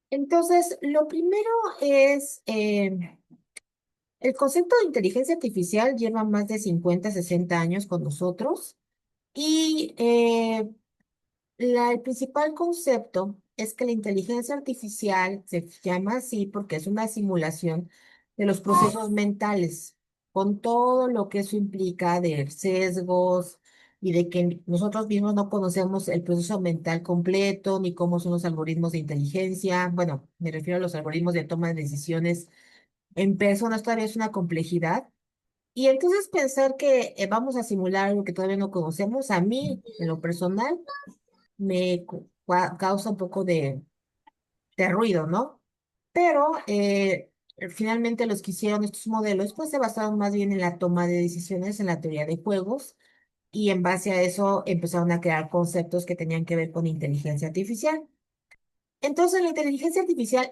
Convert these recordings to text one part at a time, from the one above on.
Entonces, lo primero es, el concepto de inteligencia artificial lleva más de 50, 60 años con nosotros y el principal concepto es que la inteligencia artificial se llama así porque es una simulación de los procesos mentales, con todo lo que eso implica de sesgos y de que nosotros mismos no conocemos el proceso mental completo, ni cómo son los algoritmos de inteligencia. Bueno, me refiero a los algoritmos de toma de decisiones en personas, todavía es una complejidad. Y entonces pensar que vamos a simular algo que todavía no conocemos, a mí, en lo personal, causa un poco de ruido, ¿no? Pero finalmente los que hicieron estos modelos pues se basaron más bien en la toma de decisiones, en la teoría de juegos, y en base a eso empezaron a crear conceptos que tenían que ver con inteligencia artificial. Entonces la inteligencia artificial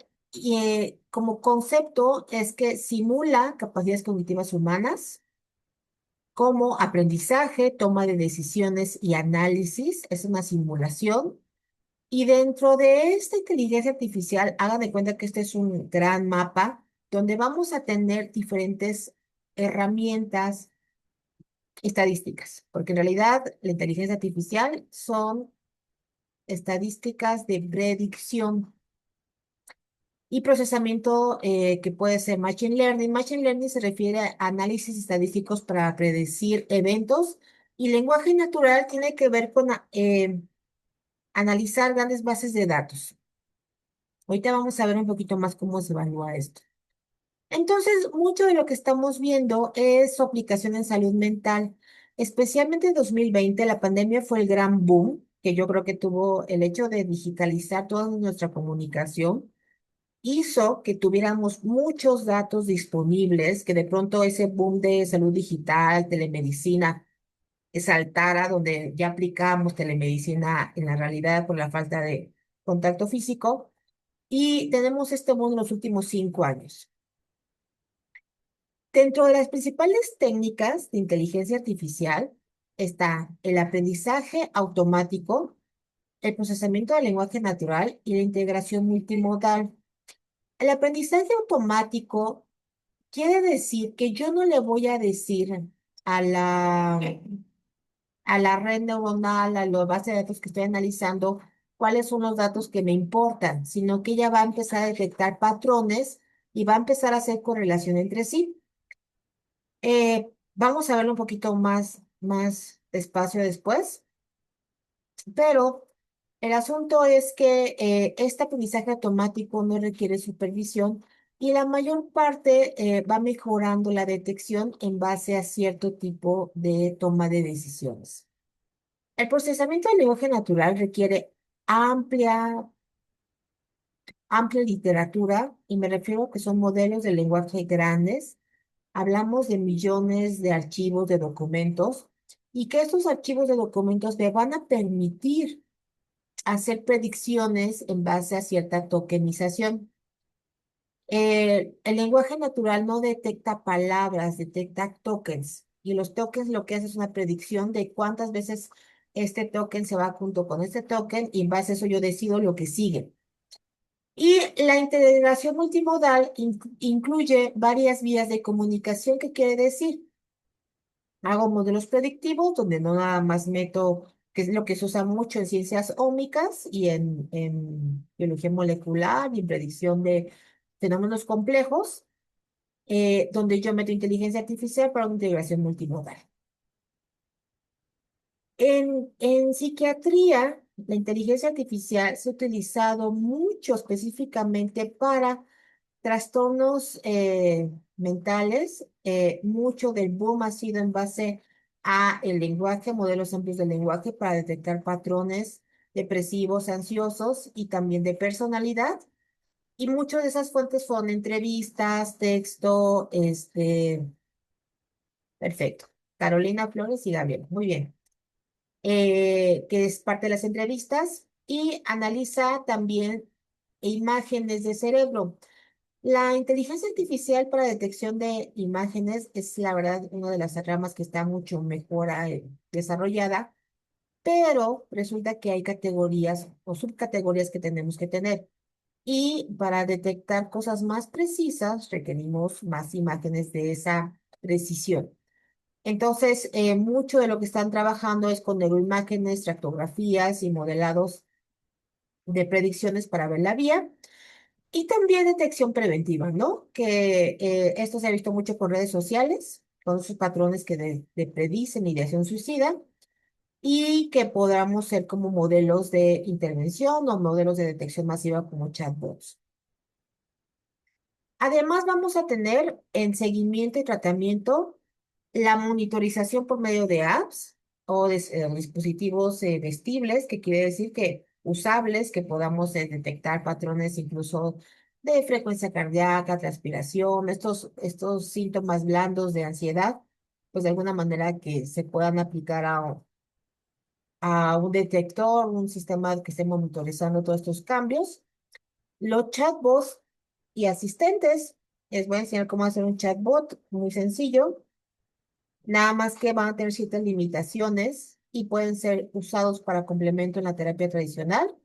como concepto es que simula capacidades cognitivas humanas como aprendizaje, toma de decisiones y análisis, es una simulación. Y dentro de esta inteligencia artificial, hagan de cuenta que este es un gran mapa donde vamos a tener diferentes herramientas estadísticas, porque en realidad la inteligencia artificial son estadísticas de predicción y procesamiento que puede ser Machine Learning. Machine Learning se refiere a análisis estadísticos para predecir eventos y lenguaje natural tiene que ver con analizar grandes bases de datos. Ahorita vamos a ver un poquito más cómo se evalúa esto. Entonces, mucho de lo que estamos viendo es su aplicación en salud mental. Especialmente en 2020, la pandemia fue el gran boom que yo creo que tuvo el hecho de digitalizar toda nuestra comunicación. Hizo que tuviéramos muchos datos disponibles, que de pronto ese boom de salud digital, telemedicina, saltara donde ya aplicamos telemedicina en la realidad por la falta de contacto físico. Y tenemos este boom en los últimos 5 años. Dentro de las principales técnicas de inteligencia artificial está el aprendizaje automático, el procesamiento del lenguaje natural y la integración multimodal. El aprendizaje automático quiere decir que yo no le voy a decir a la red neuronal, a la base de datos que estoy analizando, cuáles son los datos que me importan, sino que ella va a empezar a detectar patrones y va a empezar a hacer correlación entre sí. Vamos a verlo un poquito más despacio después, pero el asunto es que este aprendizaje automático no requiere supervisión y la mayor parte va mejorando la detección en base a cierto tipo de toma de decisiones. El procesamiento del lenguaje natural requiere amplia, amplia literatura y me refiero a que son modelos de lenguaje grandes. Hablamos de millones de archivos de documentos y que estos archivos de documentos me van a permitir hacer predicciones en base a cierta tokenización. El lenguaje natural no detecta palabras, detecta tokens. Y los tokens lo que hace es una predicción de cuántas veces este token se va junto con este token y en base a eso yo decido lo que sigue. Y la integración multimodal incluye varias vías de comunicación. ¿Qué quiere decir? Hago modelos predictivos donde no nada más meto, que es lo que se usa mucho en ciencias ómicas y en biología molecular y en predicción de fenómenos complejos, donde yo meto inteligencia artificial para una integración multimodal. En psiquiatría, la inteligencia artificial se ha utilizado mucho específicamente para trastornos mentales. Mucho del boom ha sido en base a el lenguaje, modelos amplios del lenguaje para detectar patrones depresivos, ansiosos y también de personalidad. Y muchas de esas fuentes fueron entrevistas, texto, perfecto. Carolina Flores y Gabriel, muy bien. Que es parte de las entrevistas y analiza también imágenes de cerebro. La inteligencia artificial para detección de imágenes es la verdad una de las ramas que está mucho mejor desarrollada, pero resulta que hay categorías o subcategorías que tenemos que tener. y para detectar cosas más precisas requerimos más imágenes de esa precisión. Entonces, mucho de lo que están trabajando es con neuroimágenes, tractografías y modelados de predicciones para ver la vía. Y también detección preventiva, ¿no? Que esto se ha visto mucho con redes sociales, con esos patrones que de predicen ideación suicida, y que podamos ser como modelos de intervención o modelos de detección masiva como chatbots. Además, vamos a tener en seguimiento y tratamiento la monitorización por medio de apps o de dispositivos vestibles, que quiere decir que usables, que podamos detectar patrones incluso de frecuencia cardíaca, transpiración, estos síntomas blandos de ansiedad, pues de alguna manera que se puedan aplicar a un detector, un sistema que esté monitorizando todos estos cambios. Los chatbots y asistentes, les voy a enseñar cómo hacer un chatbot, muy sencillo, nada más que van a tener ciertas limitaciones y pueden ser usados para complemento en la terapia tradicional.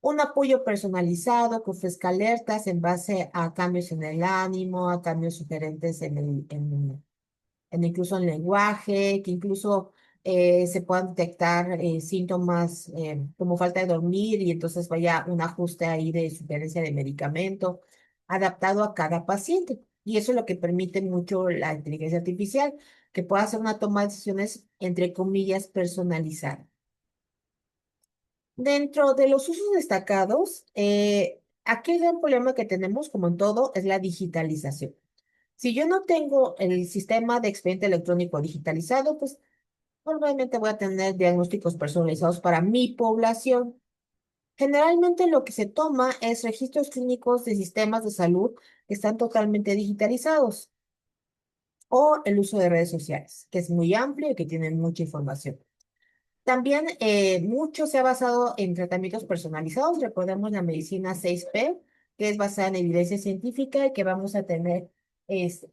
Un apoyo personalizado que ofrezca alertas en base a cambios en el ánimo, a cambios sugerentes en incluso en lenguaje, que incluso se puedan detectar síntomas como falta de dormir y entonces vaya un ajuste ahí de sugerencia de medicamento adaptado a cada paciente. Y eso es lo que permite mucho la inteligencia artificial, que pueda hacer una toma de decisiones, entre comillas, personalizada. Dentro de los usos destacados, aquí el gran problema que tenemos, como en todo, es la digitalización. Si yo no tengo el sistema de expediente electrónico digitalizado, pues probablemente voy a tener diagnósticos personalizados para mi población. Generalmente lo que se toma es registros clínicos de sistemas de salud que están totalmente digitalizados o el uso de redes sociales, que es muy amplio y que tiene mucha información. También mucho se ha basado en tratamientos personalizados. Recordemos la medicina 6P, que es basada en evidencia científica y que vamos a tener este,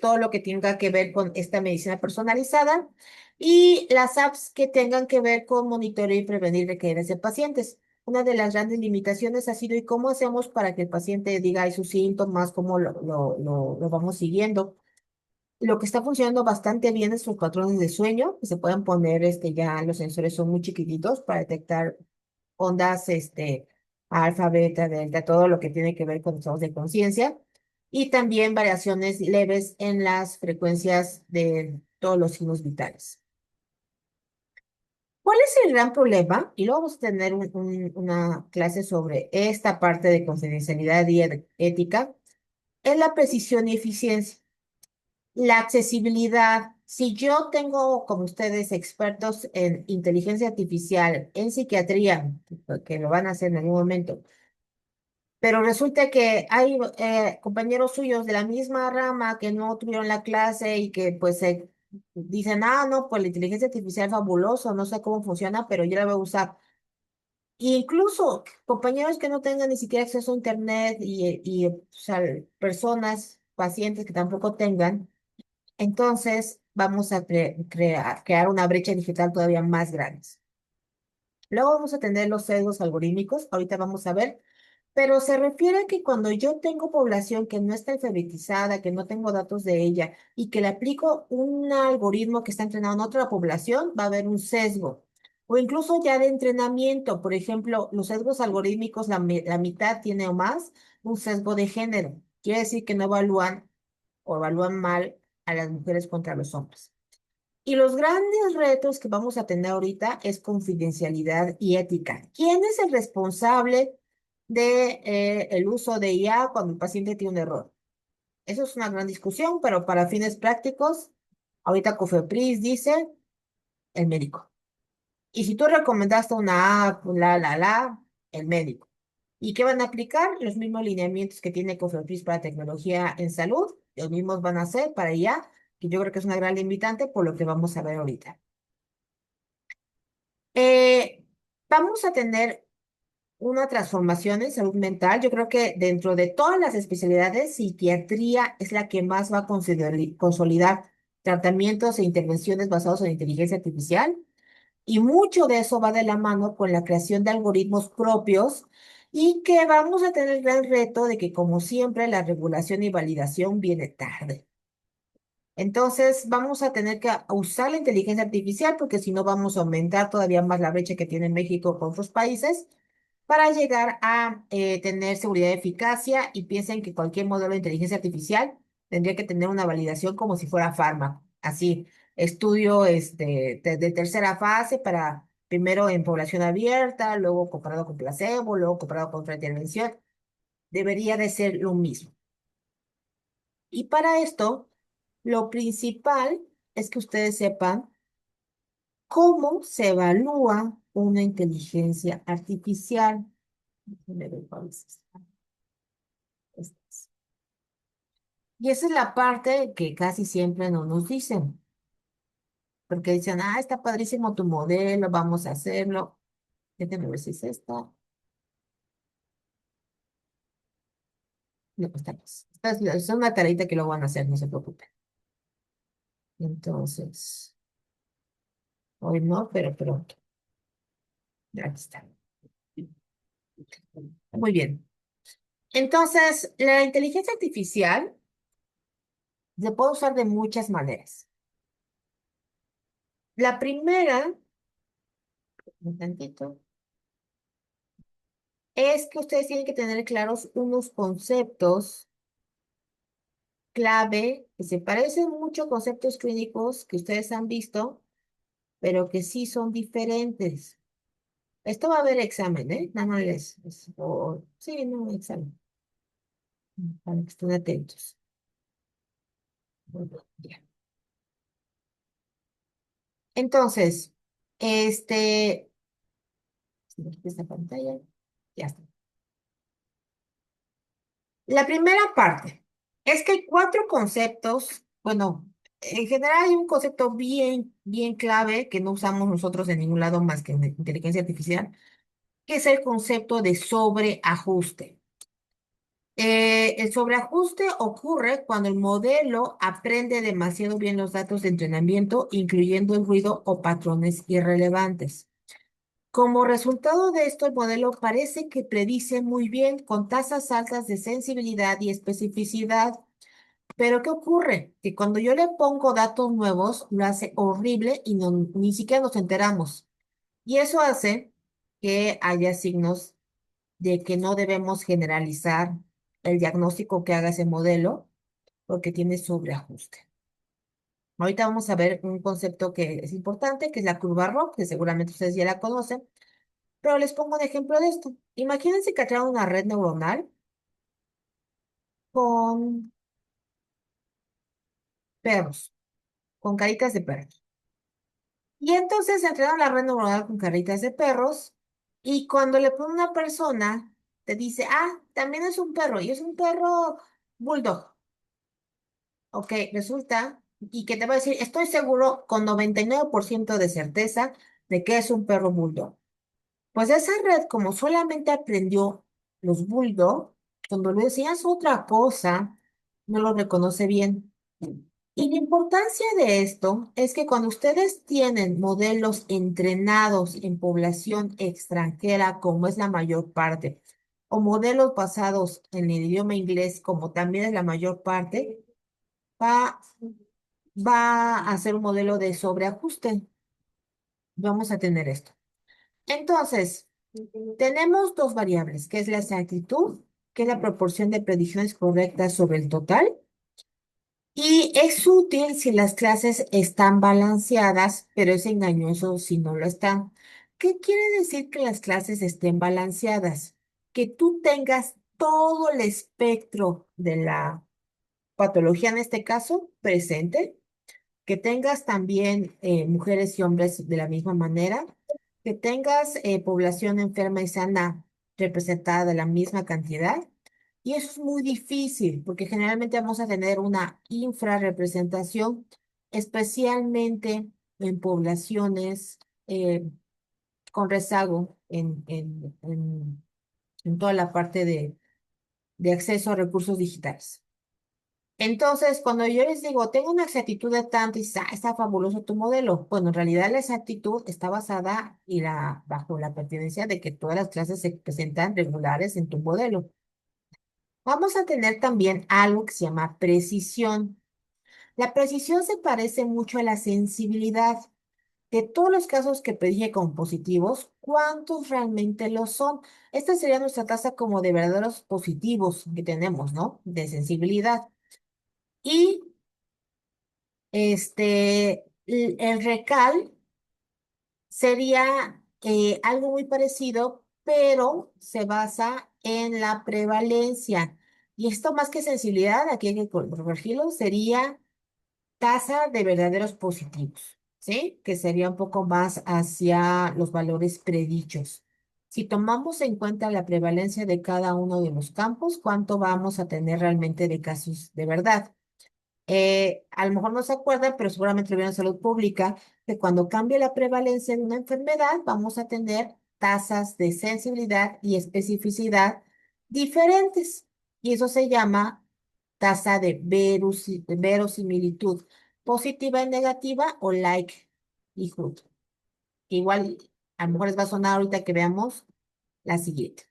todo lo que tenga que ver con esta medicina personalizada y las apps que tengan que ver con monitorear y prevenir requerir de pacientes. Una de las grandes limitaciones ha sido, ¿y cómo hacemos para que el paciente diga "Ay, sus síntomas, cómo lo vamos siguiendo? Lo que está funcionando bastante bien es los patrones de sueño, que se pueden poner, ya los sensores son muy chiquititos para detectar ondas, alfa, beta, delta, todo lo que tiene que ver con estados de conciencia, y también variaciones leves en las frecuencias de todos los signos vitales. ¿Cuál es el gran problema? Y luego vamos a tener una clase sobre esta parte de confidencialidad y ética, es la precisión y eficiencia. La accesibilidad. Si yo tengo, como ustedes, expertos en inteligencia artificial, en psiquiatría, que lo van a hacer en algún momento, pero resulta que hay compañeros suyos de la misma rama que no tuvieron la clase y que pues dicen, ah, no, pues la inteligencia artificial es fabuloso, no sé cómo funciona, pero yo la voy a usar. Incluso compañeros que no tengan ni siquiera acceso a internet o sea, personas, pacientes que tampoco tengan. Entonces, vamos a crear una brecha digital todavía más grande. Luego vamos a tener los sesgos algorítmicos, ahorita vamos a ver, pero se refiere a que cuando yo tengo población que no está alfabetizada, que no tengo datos de ella y que le aplico un algoritmo que está entrenado en otra población, va a haber un sesgo. O incluso ya de entrenamiento, por ejemplo, los sesgos algorítmicos, la mitad tiene o más un sesgo de género. Quiere decir que no evalúan o evalúan mal a las mujeres contra los hombres. Y los grandes retos que vamos a tener ahorita es confidencialidad y ética. ¿Quién es el responsable de, el uso de IA cuando el paciente tiene un error? Eso es una gran discusión, pero para fines prácticos, ahorita Cofepris dice el médico. Y si tú recomendaste una app, el médico. ¿Y qué van a aplicar? Los mismos lineamientos que tiene Cofepris para tecnología en salud, los mismos van a hacer para IA, que yo creo que es una gran limitante por lo que vamos a ver ahorita. Eh, Vamos a tener una transformación en salud mental. Yo creo que dentro de todas las especialidades, psiquiatría es la que más va a consolidar tratamientos e intervenciones basados en inteligencia artificial. Y mucho de eso va de la mano con la creación de algoritmos propios y que vamos a tener el gran reto de que, como siempre, la regulación y validación viene tarde. Entonces, vamos a tener que usar la inteligencia artificial porque si no vamos a aumentar todavía más la brecha que tiene México con otros países para llegar a tener seguridad y eficacia y piensen que cualquier modelo de inteligencia artificial tendría que tener una validación como si fuera fármaco. Así, estudio de tercera fase para primero en población abierta, luego comparado con placebo, luego comparado con otra intervención. Debería de ser lo mismo. Y para esto, lo principal es que ustedes sepan cómo se evalúa una inteligencia artificial. Déjenme ver cuál es esta. Esta es. Y esa es la parte que casi siempre no nos dicen, porque dicen, ah, está padrísimo tu modelo, vamos a hacerlo. Déjenme ver si es esta. No, esta no es. Es una tareita que lo van a hacer, no se preocupen. Entonces, hoy no, pero pronto. Ya aquí está. Muy bien. Entonces, la inteligencia artificial se puede usar de muchas maneras. La primera, un tantito, es que ustedes tienen que tener claros unos conceptos clave que se parecen mucho a conceptos clínicos que ustedes han visto, pero que sí son diferentes. Esto va a haber examen, ¿eh? Nada más sí, no, examen, para que estén atentos. Muy bien. Entonces, este, esta pantalla, ya está. La primera parte es que hay cuatro conceptos, bueno, en general hay un concepto bien clave que no usamos nosotros en ningún lado más que en inteligencia artificial, que es el concepto de sobreajuste. El sobreajuste ocurre cuando el modelo aprende demasiado bien los datos de entrenamiento, incluyendo el ruido o patrones irrelevantes. Como resultado de esto, el modelo parece que predice muy bien con tasas altas de sensibilidad y especificidad. Pero ¿qué ocurre? Que cuando yo le pongo datos nuevos, lo hace horrible y ni siquiera nos enteramos. Y eso hace que haya signos de que no debemos generalizar el diagnóstico que haga ese modelo porque tiene sobreajuste. Ahorita vamos a ver un concepto que es importante, que es la curva ROC, que seguramente ustedes ya la conocen, pero les pongo un ejemplo de esto. Imagínense que crean una red neuronal con perros, con caritas de perros. Y entonces entrenan la red neuronal con caritas de perros y cuando le pone una persona, te dice, ah, también es un perro y es un perro bulldog. Ok, resulta, y que te va a decir, estoy seguro con 99% de certeza de que es un perro bulldog. Pues esa red, como solamente aprendió los bulldog, cuando le decías otra cosa, no lo reconoce bien. Y la importancia de esto es que cuando ustedes tienen modelos entrenados en población extranjera, como es la mayor parte, o modelos basados en el idioma inglés, como también es la mayor parte, va, va a ser un modelo de sobreajuste. Vamos a tener esto. Entonces, tenemos dos variables, que es la exactitud, que es la proporción de predicciones correctas sobre el total. Y es útil si las clases están balanceadas, pero es engañoso si no lo están. ¿Qué quiere decir que las clases estén balanceadas? Que tú tengas todo el espectro de la patología, en este caso, presente, que tengas también mujeres y hombres de la misma manera, que tengas población enferma y sana representada de la misma cantidad. Y eso es muy difícil porque generalmente vamos a tener una infrarrepresentación, especialmente en poblaciones con rezago en toda la parte de acceso a recursos digitales. Entonces, cuando yo les digo, tengo una exactitud de tanto y está fabuloso tu modelo, bueno, en realidad la exactitud está basada bajo la pertinencia de que todas las clases se presentan regulares en tu modelo. Vamos a tener también algo que se llama precisión. La precisión se parece mucho a la sensibilidad. De todos los casos que predije como positivos, ¿cuántos realmente lo son? Esta sería nuestra tasa como de verdaderos positivos que tenemos, ¿no? De sensibilidad. Y el recal sería algo muy parecido, pero se basa en la prevalencia. Y esto más que sensibilidad, aquí hay que corregirlo, sería tasa de verdaderos positivos, ¿sí? Que sería un poco más hacia los valores predichos. Si tomamos en cuenta la prevalencia de cada uno de los campos, ¿cuánto vamos a tener realmente de casos de verdad? A lo mejor no se acuerdan, pero seguramente lo vieron en salud pública, que cuando cambie la prevalencia de una enfermedad, vamos a tener tasas de sensibilidad y especificidad diferentes. Y eso se llama tasa de verosimilitud, positiva y negativa o likelihood. Igual, a lo mejor les va a sonar ahorita que veamos la siguiente.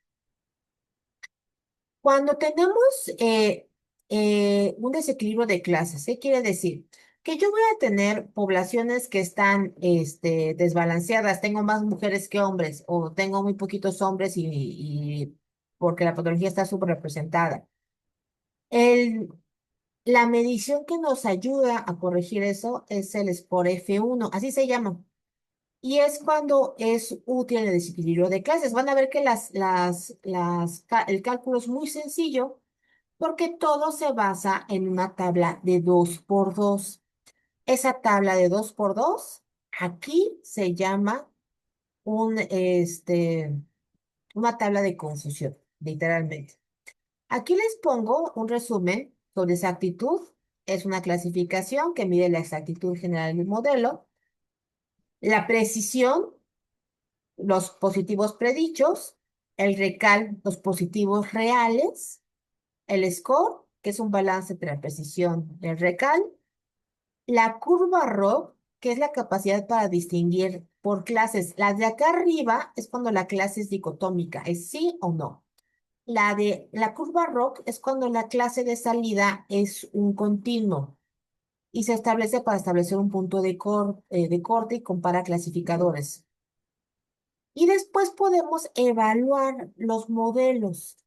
Cuando tenemos un desequilibrio de clases, ¿qué quiere decir? Que yo voy a tener poblaciones que están desbalanceadas, tengo más mujeres que hombres, o tengo muy poquitos hombres y porque la patología está súper representada. El, la medición que nos ayuda a corregir eso es el score F1, así se llama. Y es cuando es útil el desequilibrio de clases. Van a ver que el cálculo es muy sencillo porque todo se basa en una tabla de 2 por 2. Esa tabla de 2 por 2 aquí se llama una tabla de confusión, literalmente. Aquí les pongo un resumen sobre exactitud. Es una clasificación que mide la exactitud general del modelo. La precisión, los positivos predichos. El recal, los positivos reales. El score, que es un balance entre la precisión y el recal. La curva ROC, que es la capacidad para distinguir por clases. La de acá arriba es cuando la clase es dicotómica, es sí o no. La curva ROC es cuando la clase de salida es un continuo y se establece para establecer un punto de corte y compara clasificadores. Y después podemos evaluar los modelos.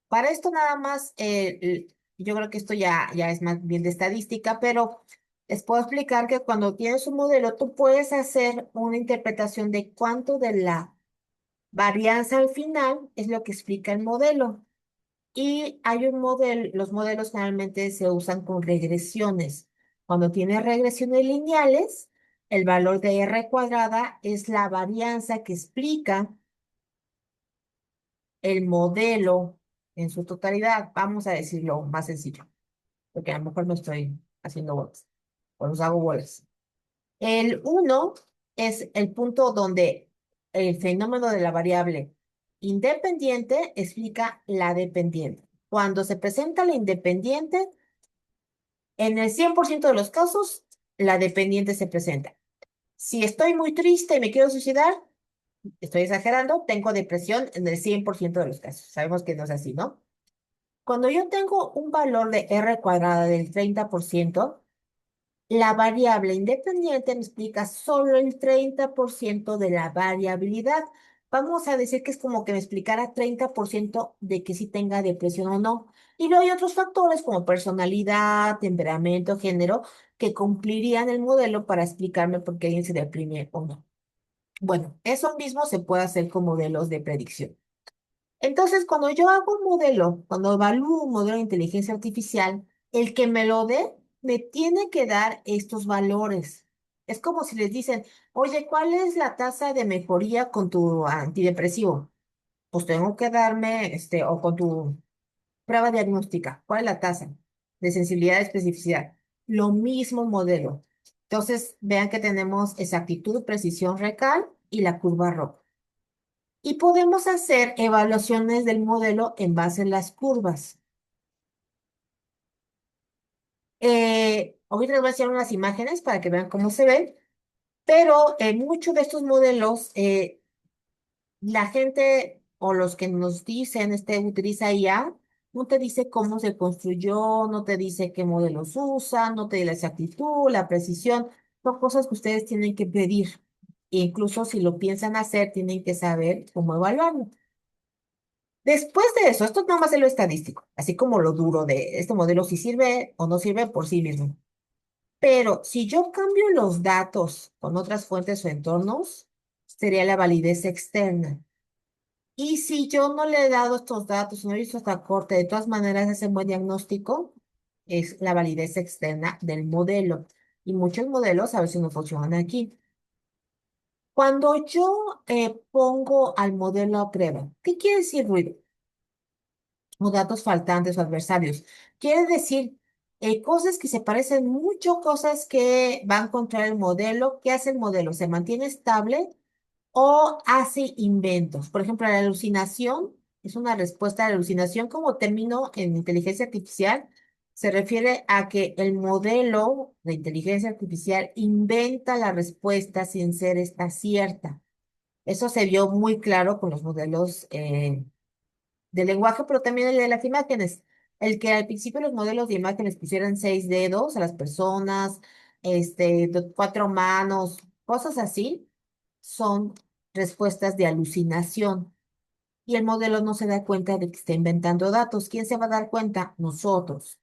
Para esto nada más, yo creo que esto ya es más bien de estadística, pero les puedo explicar que cuando tienes un modelo, tú puedes hacer una interpretación de cuánto de la varianza al final es lo que explica el modelo. Y hay un modelo, los modelos generalmente se usan con regresiones. Cuando tienes regresiones lineales, el valor de R cuadrada es la varianza que explica el modelo en su totalidad, vamos a decirlo más sencillo, porque a lo mejor no estoy haciendo bolas, o los hago bolas. El uno es el punto donde el fenómeno de la variable independiente explica la dependiente. Cuando se presenta la independiente, en el 100% de los casos, la dependiente se presenta. Si estoy muy triste y me quiero suicidar, estoy exagerando, tengo depresión en el 100% de los casos. Sabemos que no es así, ¿no? Cuando yo tengo un valor de R cuadrada del 30%, la variable independiente me explica solo el 30% de la variabilidad. Vamos a decir que es como que me explicara 30% de que sí tenga depresión o no. Y luego hay otros factores como personalidad, temperamento, género, que cumplirían el modelo para explicarme por qué alguien se deprime o no. Bueno, eso mismo se puede hacer con modelos de predicción. Entonces, cuando yo hago un modelo, cuando evalúo un modelo de inteligencia artificial, el que me lo dé, me tiene que dar estos valores. Es como si les dicen, oye, ¿cuál es la tasa de mejoría con tu antidepresivo? Pues tengo que darme, o con tu prueba diagnóstica, ¿cuál es la tasa de sensibilidad y especificidad? Lo mismo modelo. Entonces, vean que tenemos exactitud, precisión recal y la curva ROC. Y podemos hacer evaluaciones del modelo en base a las curvas. Ahorita les voy a enseñar unas imágenes para que vean cómo se ven, pero muchos de estos modelos, la gente o los que nos dicen, utiliza IA, no te dice cómo se construyó, no te dice qué modelos usan, no te dice la exactitud, la precisión, son cosas que ustedes tienen que pedir. E incluso si lo piensan hacer, tienen que saber cómo evaluarlo. Después de eso, esto no más es lo estadístico, así como lo duro de este modelo, si sirve o no sirve por sí mismo. Pero si yo cambio los datos con otras fuentes o entornos, sería la validez externa. Y si yo no le he dado estos datos, no he visto esta corte, de todas maneras hace buen diagnóstico, es la validez externa del modelo. Y muchos modelos a veces no funcionan aquí. Cuando yo pongo al modelo a prueba, ¿qué quiere decir ruido? O datos faltantes o adversarios. Quiere decir cosas que se parecen mucho, cosas que van contra el modelo. ¿Qué hace el modelo? ¿Se mantiene estable o hace inventos? Por ejemplo, la alucinación es una respuesta a la alucinación como término en inteligencia artificial. Se refiere a que el modelo de inteligencia artificial inventa la respuesta sin ser esta cierta. Eso se vio muy claro con los modelos de lenguaje, pero también el de las imágenes. El que al principio los modelos de imágenes pusieran 6 dedos a las personas, cuatro manos, cosas así, son respuestas de alucinación. Y el modelo no se da cuenta de que está inventando datos. ¿Quién se va a dar cuenta? Nosotros.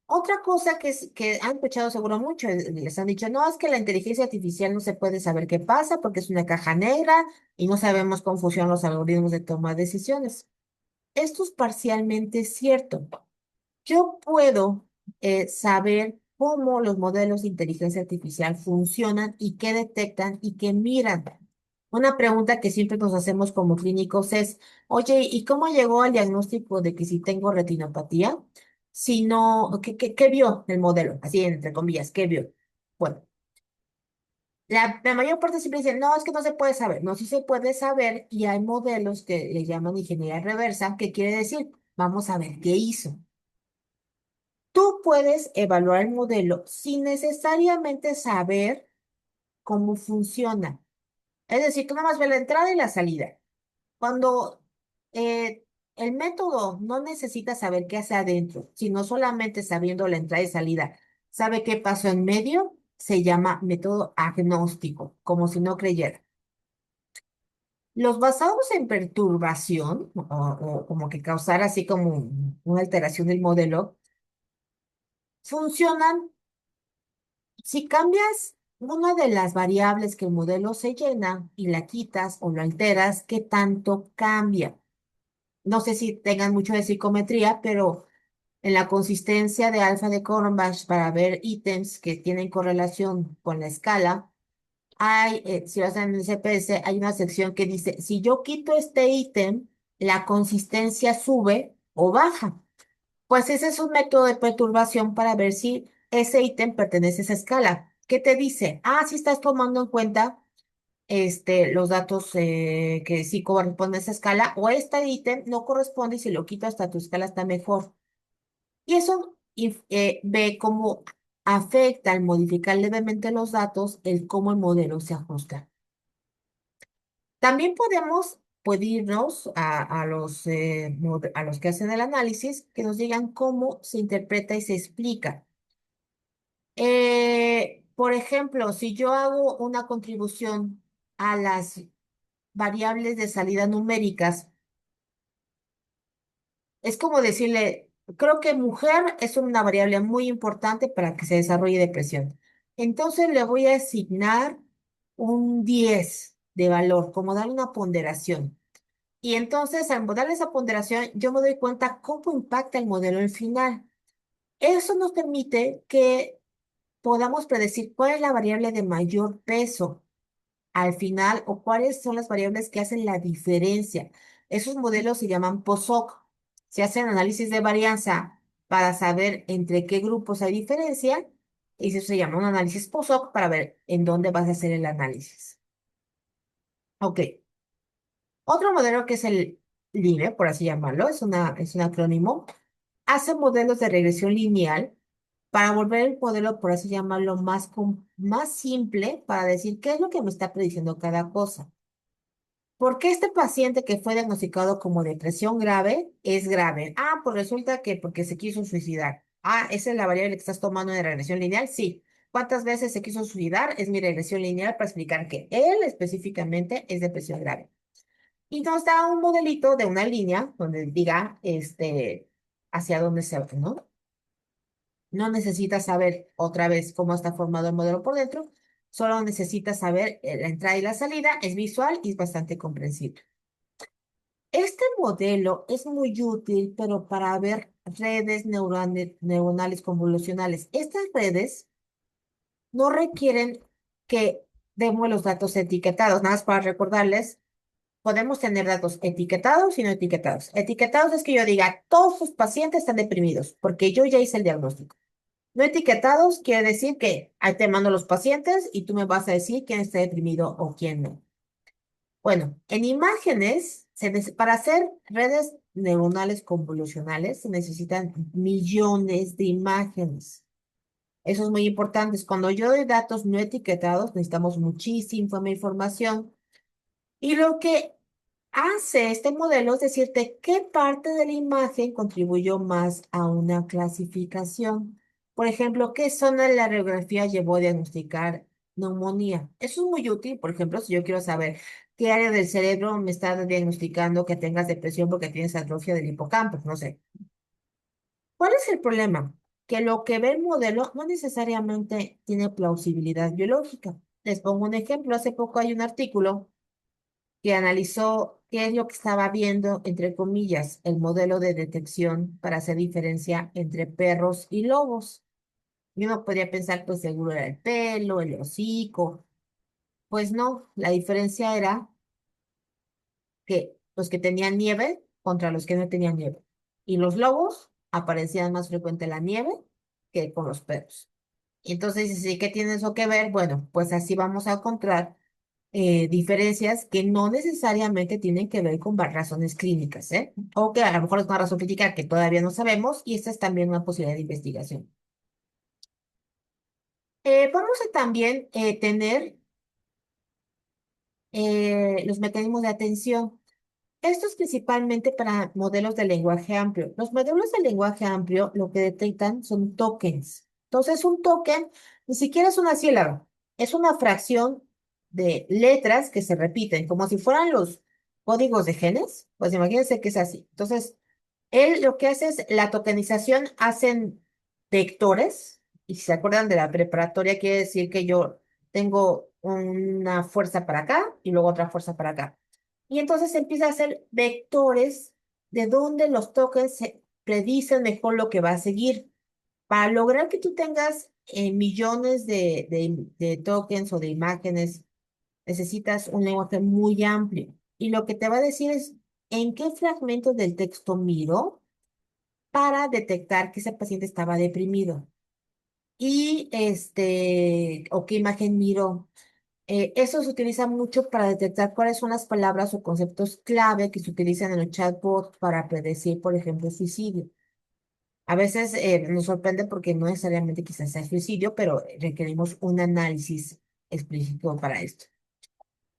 Otra cosa que han escuchado seguro mucho, les han dicho, no, es que la inteligencia artificial no se puede saber qué pasa porque es una caja negra y no sabemos cómo funcionan los algoritmos de toma de decisiones. Esto es parcialmente cierto. Yo puedo saber cómo los modelos de inteligencia artificial funcionan y qué detectan y qué miran. Una pregunta que siempre nos hacemos como clínicos es, oye, ¿y cómo llegó al diagnóstico de que si tengo retinopatía? Si no, ¿qué vio el modelo? Así, entre comillas, ¿qué vio? Bueno, la mayor parte siempre dicen, no, es que no se puede saber. No, sí se puede saber y hay modelos que le llaman ingeniería reversa, que quiere decir, vamos a ver qué hizo. Tú puedes evaluar el modelo sin necesariamente saber cómo funciona. Es decir, tú nada más ves la entrada y la salida. Cuando el método no necesita saber qué hace adentro, sino solamente sabiendo la entrada y salida, sabe qué pasó en medio, se llama método agnóstico, como si no creyera. Los basados en perturbación, o como que causar así como una alteración del modelo, funcionan si cambias una de las variables que el modelo se llena y la quitas o lo alteras, ¿qué tanto cambia? No sé si tengan mucho de psicometría, pero en la consistencia de alfa de Cronbach para ver ítems que tienen correlación con la escala, si vas en el CPS, hay una sección que dice, si yo quito este ítem, la consistencia sube o baja. Pues ese es un método de perturbación para ver si ese ítem pertenece a esa escala. ¿Qué te dice? Ah, si estás tomando en cuenta los datos que sí corresponden a esa escala, o este ítem no corresponde y si lo quito hasta tu escala está mejor. Y eso ve cómo afecta al modificar levemente los datos, el cómo el modelo se ajusta. También puede irnos a los que hacen el análisis, que nos digan cómo se interpreta y se explica. Por ejemplo, si yo hago una contribución a las variables de salida numéricas, es como decirle, creo que mujer es una variable muy importante para que se desarrolle depresión. Entonces le voy a asignar un 10 de valor, como darle una ponderación. Y entonces, al darle esa ponderación, yo me doy cuenta cómo impacta el modelo al final. Eso nos permite que podamos predecir cuál es la variable de mayor peso al final o cuáles son las variables que hacen la diferencia. Esos modelos se llaman POSOC. Se hacen análisis de varianza para saber entre qué grupos hay diferencia y eso se llama un análisis POSOC para ver en dónde vas a hacer el análisis. Ok. Otro modelo que es el LINE, por así llamarlo, es un acrónimo. hace modelos de regresión lineal para volver el modelo, por así llamarlo, más simple para decir qué es lo que me está prediciendo cada cosa. ¿Por qué este paciente que fue diagnosticado como depresión grave es grave? Ah, pues resulta que porque se quiso suicidar. Ah, ¿esa es la variable que estás tomando de regresión lineal? Sí. ¿Cuántas veces se quiso suicidar? Es mi regresión lineal para explicar que él específicamente es depresión grave. Y nos da un modelito de una línea donde diga hacia dónde se va, ¿no? No necesitas saber otra vez cómo está formado el modelo por dentro, solo necesitas saber la entrada y la salida, es visual y es bastante comprensible. Este modelo es muy útil, pero para ver redes neuronales convolucionales. Estas redes no requieren que demos los datos etiquetados. Nada más para recordarles, podemos tener datos etiquetados y no etiquetados. Etiquetados es que yo diga, todos sus pacientes están deprimidos, porque yo ya hice el diagnóstico. No etiquetados quiere decir que ahí te mando los pacientes y tú me vas a decir quién está deprimido o quién no. Bueno, en imágenes, para hacer redes neuronales convolucionales se necesitan millones de imágenes. Eso es muy importante. Cuando yo doy datos no etiquetados, necesitamos muchísima información. Y lo que hace este modelo es decirte qué parte de la imagen contribuyó más a una clasificación. Por ejemplo, qué zona de la radiografía llevó a diagnosticar neumonía. Eso es muy útil, por ejemplo, si yo quiero saber qué área del cerebro me está diagnosticando que tengas depresión porque tienes atrofia del hipocampo, no sé. ¿Cuál es el problema? Que lo que ve el modelo no necesariamente tiene plausibilidad biológica. Les pongo un ejemplo. Hace poco hay un artículo que analizó qué es lo que estaba viendo, entre comillas, el modelo de detección para hacer diferencia entre perros y lobos. Y uno podría pensar, pues seguro era el pelo, el hocico. Pues no, la diferencia era que los que tenían nieve contra los que no tenían nieve. Y los lobos aparecían más frecuente en la nieve que con los perros. Y entonces, ¿sí? ¿Qué tiene eso que ver? Bueno, pues así vamos a encontrar diferencias que no necesariamente tienen que ver con razones clínicas, ¿eh? O que a lo mejor es una razón clínica que todavía no sabemos y esta es también una posibilidad de investigación. Vamos a también tener los mecanismos de atención. Esto es principalmente para modelos de lenguaje amplio. Los modelos de lenguaje amplio lo que detectan son tokens. Entonces, un token ni siquiera es una sílaba, es una fracción de letras que se repiten, como si fueran los códigos de genes. Pues imagínense que es así. Entonces, él lo que hace es la tokenización, hacen vectores, y si se acuerdan de la preparatoria, quiere decir que yo tengo una fuerza para acá y luego otra fuerza para acá. Y entonces empieza a hacer vectores de donde los tokens se predicen mejor lo que va a seguir. Para lograr que tú tengas millones de tokens o de imágenes, necesitas un lenguaje muy amplio. Y lo que te va a decir es en qué fragmentos del texto miro para detectar que ese paciente estaba deprimido. Y o qué imagen miro. Eso se utiliza mucho para detectar cuáles son las palabras o conceptos clave que se utilizan en los chatbots para predecir, por ejemplo, suicidio. A veces nos sorprende porque no necesariamente quizás sea suicidio, pero requerimos un análisis explícito para esto.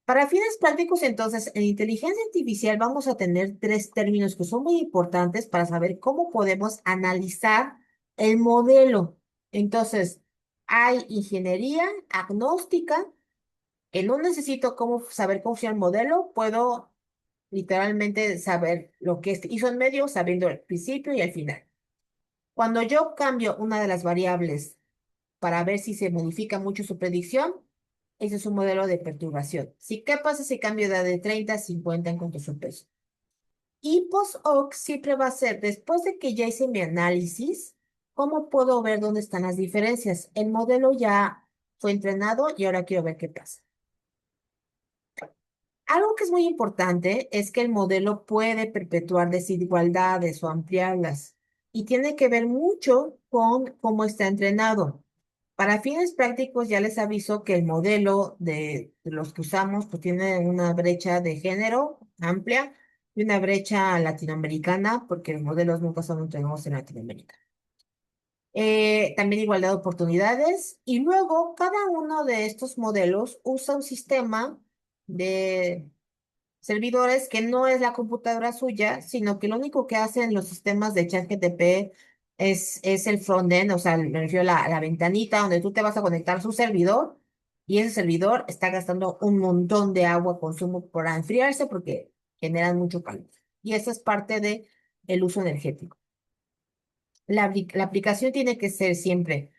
Para fines prácticos, entonces, en inteligencia artificial vamos a tener tres términos que son muy importantes para saber cómo podemos analizar el modelo. Entonces, hay ingeniería agnóstica, que no necesito saber cómo funciona el modelo, puedo literalmente saber lo que hizo en medio, sabiendo el principio y el final. Cuando yo cambio una de las variables para ver si se modifica mucho su predicción, ese es un modelo de perturbación. ¿Qué pasa si cambio de 30 a 50 en cuanto a su peso? Y post-hoc siempre va a ser, después de que ya hice mi análisis, ¿cómo puedo ver dónde están las diferencias? El modelo ya fue entrenado y ahora quiero ver qué pasa. Algo que es muy importante es que el modelo puede perpetuar desigualdades o ampliarlas y tiene que ver mucho con cómo está entrenado. Para fines prácticos ya les aviso que el modelo de los que usamos pues tiene una brecha de género amplia. y una brecha latinoamericana, porque los modelos nunca son entrenados en Latinoamérica. También igualdad de oportunidades. Y luego, cada uno de estos modelos usa un sistema de servidores que no es la computadora suya, sino que lo único que hacen los sistemas de ChatGPT es el frontend, o sea, me refiero a la ventanita donde tú te vas a conectar a su servidor y ese servidor está gastando un montón de agua, consumo para enfriarse porque generan mucho calor. Y esa es parte de el uso energético. La aplicación tiene que ser siempre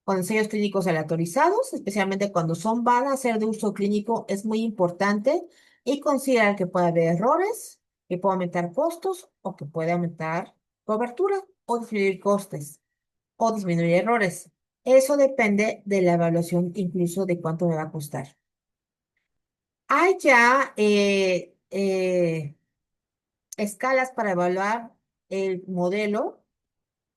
con ensayos clínicos aleatorizados, especialmente cuando van a ser de uso clínico, es muy importante y considerar que puede haber errores, que puede aumentar costos o que puede aumentar cobertura o disminuir costes o disminuir errores. Eso depende de la evaluación, incluso de cuánto me va a costar. Hay ya escalas para evaluar el modelo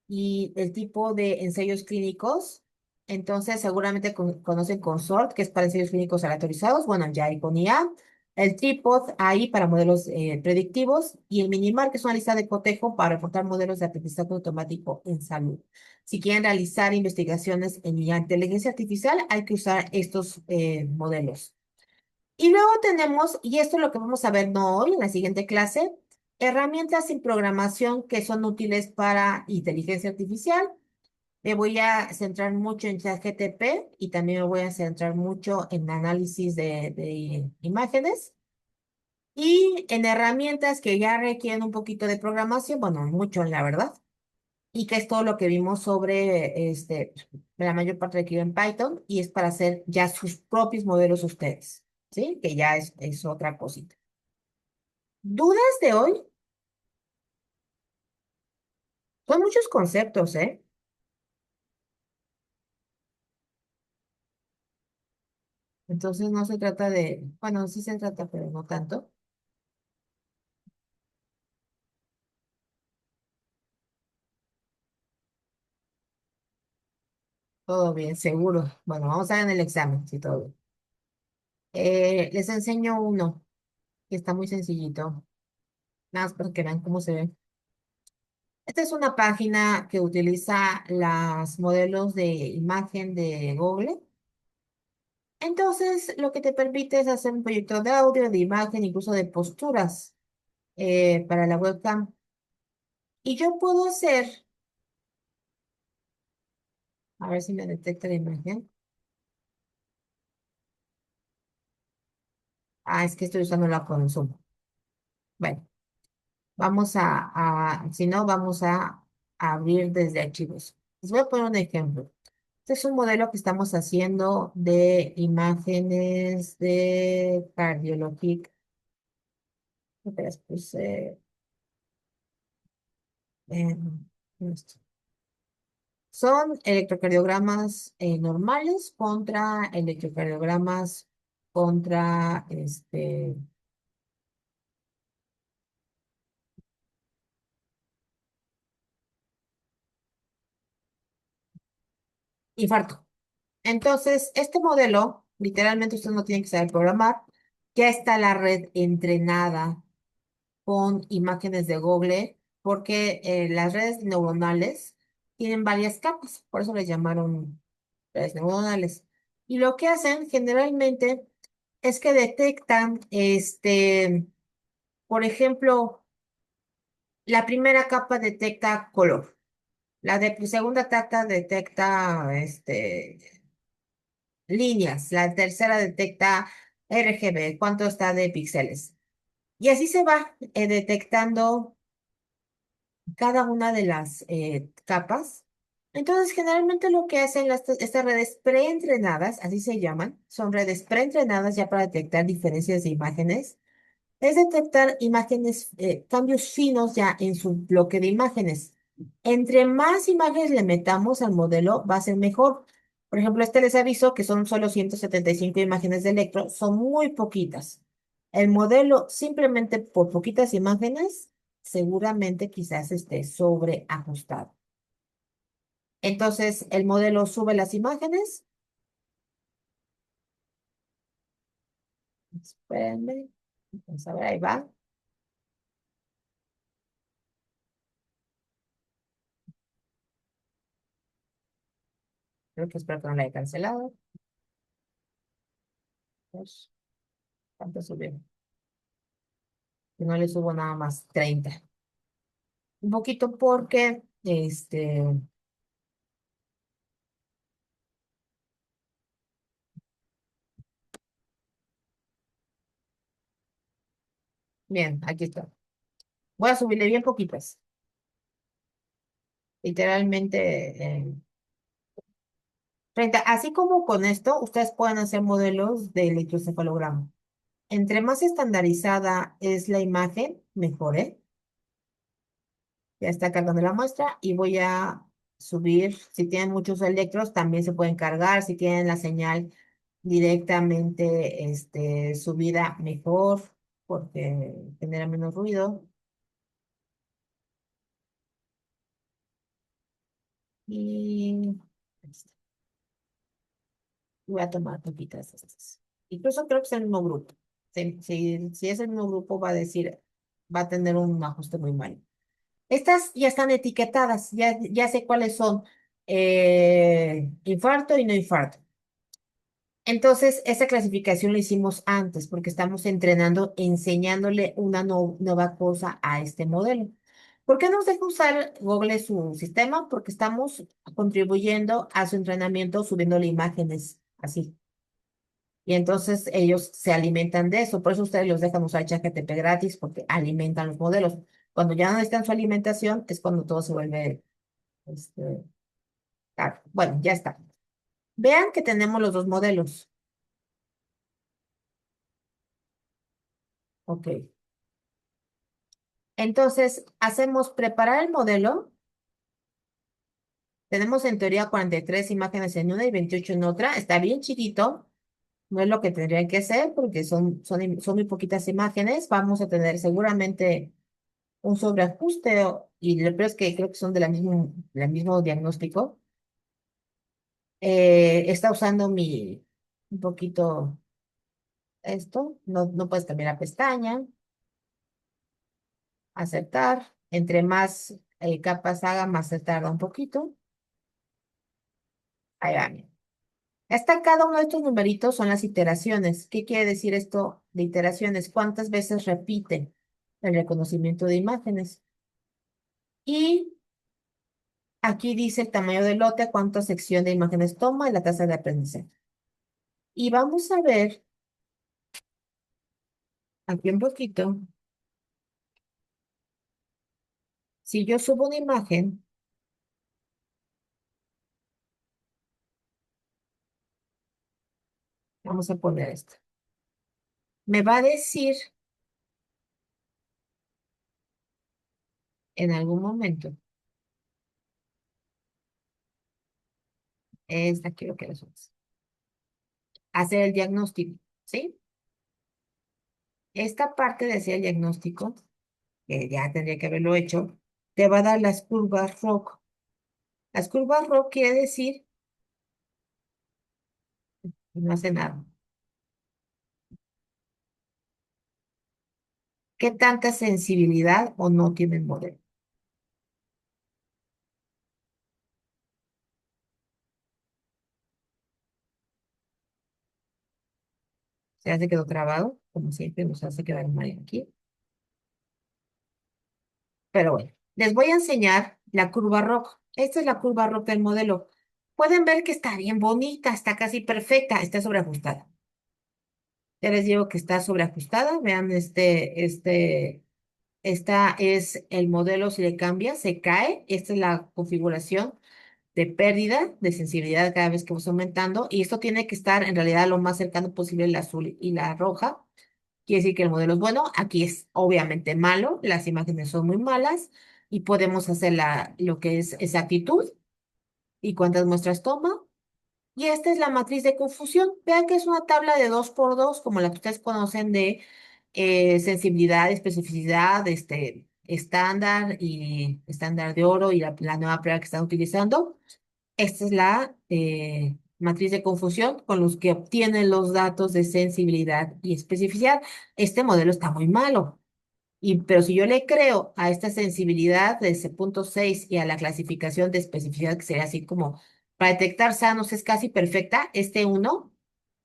y el tipo de ensayos clínicos. Entonces, seguramente conocen Consort, que es para ensayos clínicos aleatorizados. Bueno, ya hay con IA. El Tripod, ahí para modelos predictivos. Y el Minimar, que es una lista de cotejo para reportar modelos de aprendizaje automático en salud. Si quieren realizar investigaciones en IA, inteligencia artificial, hay que usar estos modelos. Y luego tenemos, y esto es lo que vamos a ver no hoy, en la siguiente clase, herramientas sin programación que son útiles para inteligencia artificial. Me voy a centrar mucho en ChatGPT y también me voy a centrar mucho en análisis de imágenes y en herramientas que ya requieren un poquito de programación, bueno, mucho, la verdad, y que es todo lo que vimos sobre la mayor parte de que en Python y es para hacer ya sus propios modelos ustedes, ¿sí? Que ya es otra cosita. ¿Dudas de hoy? Son muchos conceptos, ¿eh? Entonces no se trata de, bueno, sí se trata, pero no tanto. Todo bien, seguro. Bueno, vamos a ver en el examen, sí, todo bien. Les enseño uno, que está muy sencillito. Nada más para que vean cómo se ve. Esta es una página que utiliza los modelos de imagen de Google. Entonces, lo que te permite es hacer un proyecto de audio, de imagen, incluso de posturas para la webcam. Y yo puedo hacer, a ver si me detecta la imagen. Ah, es que estoy usando la con Zoom. Bueno, vamos si no, vamos a abrir desde archivos. Les voy a poner un ejemplo. Este es un modelo que estamos haciendo de imágenes de cardiología. Espera, puse, esto. Son electrocardiogramas normales contra electrocardiogramas contra infarto. Entonces, este modelo, literalmente usted no tiene que saber programar, ya está la red entrenada con imágenes de Google, porque las redes neuronales tienen varias capas, por eso les llamaron redes neuronales. Y lo que hacen generalmente es que detectan, por ejemplo, la primera capa detecta color, segunda capa detecta, líneas, la tercera detecta RGB, cuánto está de píxeles. Y así se va detectando cada una de las capas. Entonces, generalmente lo que hacen estas redes preentrenadas, así se llaman, son redes preentrenadas ya para detectar diferencias de imágenes, es detectar imágenes, cambios finos ya en su bloque de imágenes. Entre más imágenes le metamos al modelo, va a ser mejor. Por ejemplo, este les aviso que son solo 175 imágenes de electro, son muy poquitas. El modelo, simplemente por poquitas imágenes, seguramente quizás esté sobreajustado. Entonces, el modelo sube las imágenes. Espérenme. Vamos a ver, ahí va. Creo que espero que no la haya cancelado. Pues, ¿cuánto subió? Que no le subo nada más 30. Un poquito porque, bien, aquí está. Voy a subirle bien poquitas. Literalmente, 30. Así como con esto, ustedes pueden hacer modelos de electroencefalograma. Entre más estandarizada es la imagen, mejor, ¿eh? Ya está cargando la muestra y voy a subir. Si tienen muchos electros, también se pueden cargar. Si tienen la señal directamente, subida, mejor, porque genera menos ruido. Y voy a tomar poquitas de estas. Incluso creo que es el mismo grupo. Si es el mismo grupo, va a decir, va a tener un ajuste muy mal. Estas ya están etiquetadas, ya sé cuáles son. Infarto y no infarto. Entonces, esa clasificación la hicimos antes porque estamos entrenando, enseñándole una nueva cosa a este modelo. ¿Por qué nos deja usar Google su sistema? Porque estamos contribuyendo a su entrenamiento subiéndole imágenes así. Y entonces ellos se alimentan de eso. Por eso ustedes los dejan usar ChatGPT gratis porque alimentan los modelos. Cuando ya no necesitan su alimentación es cuando todo se vuelve, este, caro. Bueno, ya está. Vean que tenemos los dos modelos. Ok. Entonces, hacemos preparar el modelo. Tenemos en teoría 43 imágenes en una y 28 en otra. Está bien chiquito. No es lo que tendrían que ser porque son muy poquitas imágenes. Vamos a tener seguramente un sobreajuste y lo peor es que creo que son del mismo diagnóstico. Está usando un poquito esto. No, no puedes cambiar la pestaña. Aceptar. Entre más capas haga, más se tarda un poquito. Ahí va. Está cada uno de estos numeritos son las iteraciones. ¿Qué quiere decir esto de iteraciones? ¿Cuántas veces repite el reconocimiento de imágenes? Y aquí dice el tamaño del lote, cuánta sección de imágenes toma y la tasa de aprendizaje. Y vamos a ver aquí un poquito, si yo subo una imagen, vamos a poner esto, me va a decir en algún momento, esta quiero que la subas, hacer el diagnóstico, ¿sí? Esta parte de hacer el diagnóstico que ya tendría que haberlo hecho, te va a dar las curvas ROC. Las curvas ROC quiere decir que no hace nada. ¿Qué tanta sensibilidad o no tiene el modelo? Se hace quedó trabado, como siempre nos hace quedar mal aquí. Pero bueno, les voy a enseñar la curva ROC. Esta es la curva ROC del modelo. Pueden ver que está bien bonita, está casi perfecta, está sobreajustada. Ya les digo que está sobreajustada. Vean, esta es el modelo, si le cambia, se cae. Esta es la configuración de pérdida de sensibilidad cada vez que vamos aumentando. Y esto tiene que estar en realidad lo más cercano posible el azul y la roja. Quiere decir que el modelo es bueno. Aquí es obviamente malo. Las imágenes son muy malas. Y podemos hacer lo que es exactitud y cuántas muestras toma. Y esta es la matriz de confusión. Vean que es una tabla de 2 por 2 como la que ustedes conocen de sensibilidad, especificidad, estándar y estándar de oro y la nueva prueba que están utilizando. Esta es la matriz de confusión con los que obtienen los datos de sensibilidad y especificidad. Este modelo está muy malo. Pero si yo le creo a esta sensibilidad de ese punto 6 y a la clasificación de especificidad, que sería así como Para detectar sanos es casi perfecta. Este uno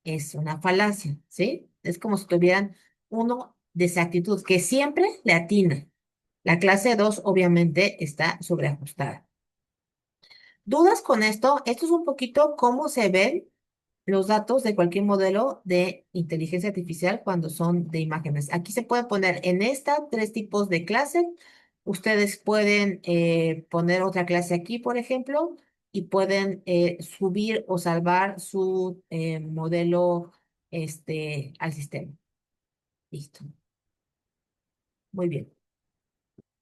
es una falacia, ¿sí? Es como si tuvieran uno de exactitud que siempre le atina. La clase 2 obviamente está sobreajustada. ¿Dudas con esto? Esto es un poquito cómo se ven los datos de cualquier modelo de inteligencia artificial cuando son de imágenes. Aquí se pueden poner en esta tres tipos de clase. Ustedes pueden poner otra clase aquí, por ejemplo, y pueden subir o salvar su modelo al sistema. Listo. Muy bien.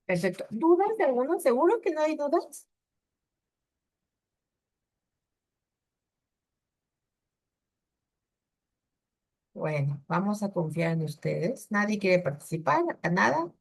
Perfecto. ¿Dudas de alguno? ¿Seguro que no hay dudas? Bueno, vamos a confiar en ustedes. Nadie quiere participar, nada. Va.